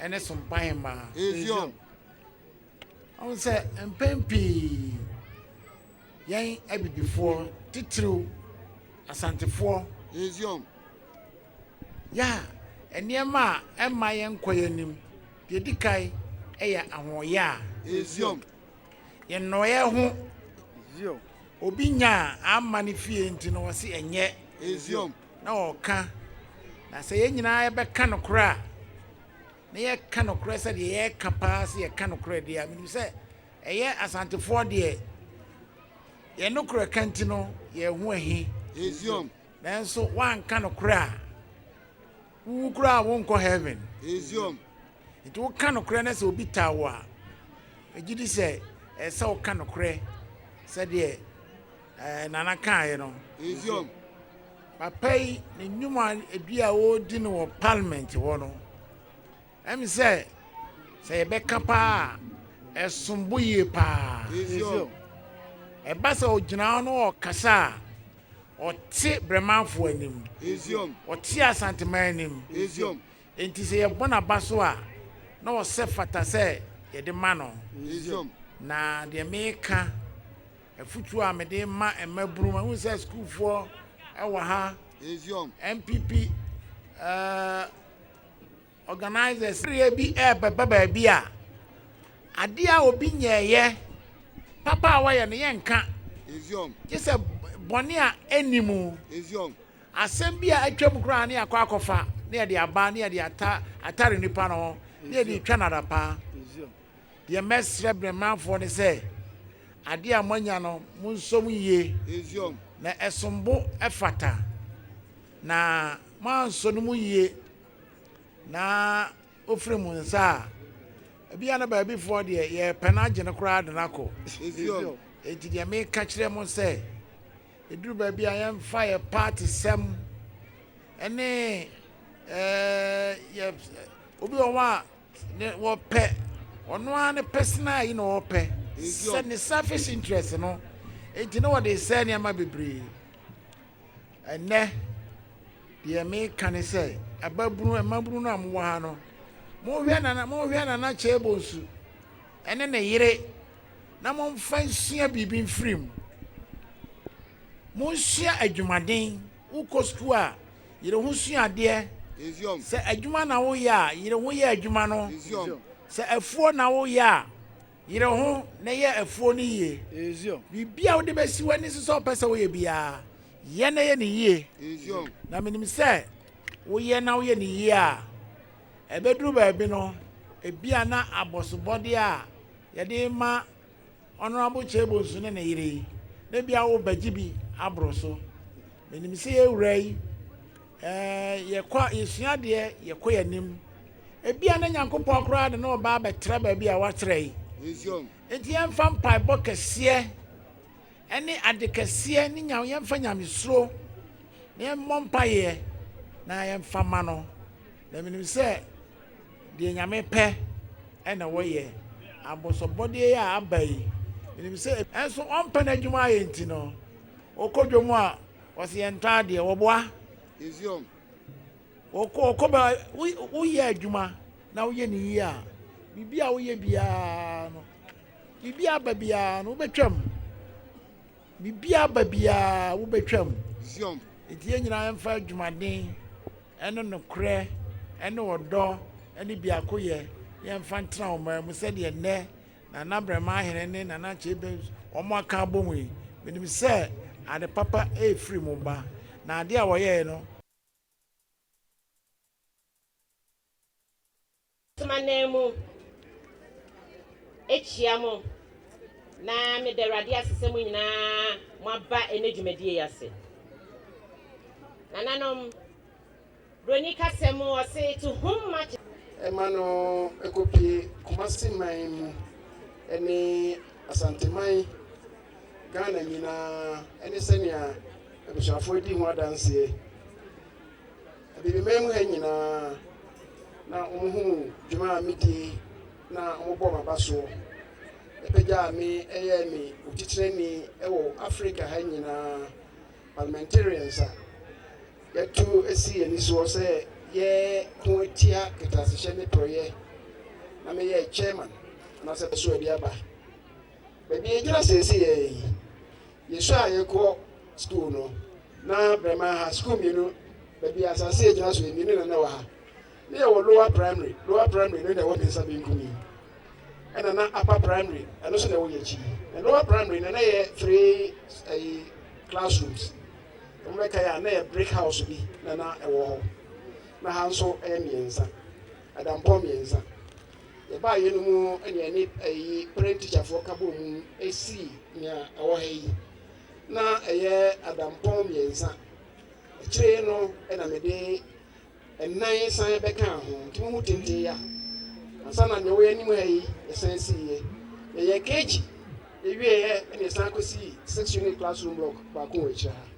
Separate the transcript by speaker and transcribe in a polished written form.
Speaker 1: ene Sompahene
Speaker 2: eziom
Speaker 1: on say empempi yan abibifo titiriw asantefo
Speaker 2: eziom
Speaker 1: ya eniema ema yen koyanim de dikai eya ahoya
Speaker 2: eziom
Speaker 1: yen noye ho
Speaker 2: eziom
Speaker 1: obi nya amane fie nti no wose enye
Speaker 2: eziom
Speaker 1: na oka na se yen nyina ebeka no kra na ye ka no kra se de ye kapa se ye ka no kra de amini se eye asantefo de ye no kra kanti no ye ho ahi
Speaker 2: eziom
Speaker 1: nanso wan ka no kra wu kra won ko heaven
Speaker 2: eziom
Speaker 1: it wo ka no kra na se obi tawa ejidi se ese wo ka no kra se de nana kan no
Speaker 2: eziom
Speaker 1: papai ni nyuma edua wo di no wo parliament wo no em se be kapa esumbuye pa
Speaker 2: eziom
Speaker 1: e ba se ogina no o kasa o ti Breman fo anim
Speaker 2: eziom
Speaker 1: o ti asantema anim
Speaker 2: eziom
Speaker 1: enti se ye bona baso a na o se fata se ye de ma no
Speaker 2: eziom
Speaker 1: na de meka efutu a me de ma emaburu ma hu se school fo ewa ha
Speaker 2: eziom
Speaker 1: NPP organizers bi baba bi a ade a obi nyeye papa a waye ne yenka
Speaker 2: eziom
Speaker 1: kise boni a enimu
Speaker 2: eziom
Speaker 1: asem bi a atwam kura ne akofa ne de aba ne de atare nipa no ne de twa nada pa
Speaker 2: eziom
Speaker 1: de mesre Breman fo ne se ade a manya no munsom yie
Speaker 2: eziom
Speaker 1: na esombo efata na manso no mu yie na ofre mu nsa bia na ba bi fo de ye pena gye ne kura de nako
Speaker 2: eziom
Speaker 1: enti de me ka kire mo se eduru ba bia yem fa ye party sem ene ye obi o wa ne wo pe ono an personal yi no wo pe se ne selfish interest no enti no what they say ne ma bebre ene de me kan say ababunu emabunu no amwo ha no mo hwe na chebonsu ene ne yire na mo mfa nsua bibi mfrim mo nsua adwumaden uko school a yire ho sua de
Speaker 2: eziom
Speaker 1: se adwuma na wo ya yire ho ya adwuma no
Speaker 2: eziom
Speaker 1: se afuo na wo ya yire ho na ye afuo ni ye
Speaker 2: eziom
Speaker 1: bibia wo de besi wani so pesa wo ye bia ye na ye ni ye
Speaker 2: eziom
Speaker 1: na minim se wo ye na wo ye ni ye a ebeduru ba bi no ebia na abosobode a ye de ma honorable chebonsu ne yire na bia wo baji bi abroso minim se ye wurai ye kwa yesua de ye koyanim ebia na nyankopon kora de na oba betra ba bi a watrei
Speaker 2: eziom
Speaker 1: enti emfa mpai bokese ene adekese ni nyawo yemfa nyamesuro ne mompaye na yemfa ma no na minim se de nyame pe ena woye abosobode ya abai minim se enso ompa na adwuma ye enti no okodwomu a wose yenta de woboa
Speaker 2: eziom
Speaker 1: okoba uye adwuma na uye ni ya bibia uye bia no bibia babia no betwam bibia babia wo betwam
Speaker 2: eziom
Speaker 1: etie nyina emfa adwumaden eno no kre eno odo eni bia koye yemfa ntra o ma mu se de ne na Breman hene ne na chebe omo aka abomwe menim se ade papa e free mu ba na ade a woye no
Speaker 3: manemu echiamo na me de rade asesemu nyina mo aba enedwumadie yase nananom broni kasemu o say to whom much
Speaker 4: emano ekopi kumasi mai eni asantemai Ghana nyina eni senia ebishafo di ho adanse bibi memu ha nyina na omuhu dwuma midi na omobo mabaso epeja mi eye mi utitreni ewo Africa ha nyina parliamentarians yetu esi eni so se ye ko tia ketasehye ne proye na meyɛ chairman anaasɛ pɛ so adi aba baabi yɛgyina sɛsi yɛ yɛsu a yɛkɔ school no na Breman ha school mmienu baabi asase yɛgyina so mmienu na wɔ ha ne yɛwɔ lower primary no na ɛwɔ me nsa benkum yi ɛna na upper primary ɛno so na ɛwɔ yɛkyi na lower primary na yɛ 3 classrooms wɔn bɛka yɛ a na yɛ brick house bi na ɛwɔ hɔ na ha nso ɛyɛ mmiɛnsa adampɔ mmiɛnsa yɛbaa yɛ no mu ɛnea ne parent teacherfoɔ ka bɔ mu esi nea ɛwɔ ha yi na ɛyɛ adampɔ mmiɛnsa akyire no ɛna mede ɛnan san bɛka ho nti mo ho tenten ya ansa na nea wɔyɛ anim ha yi yɛsan si yɛ yɛyɛ keegi ewie yɛ ɛna yɛsan kɔsi 6 unit classroom block baako wɔ akyire ha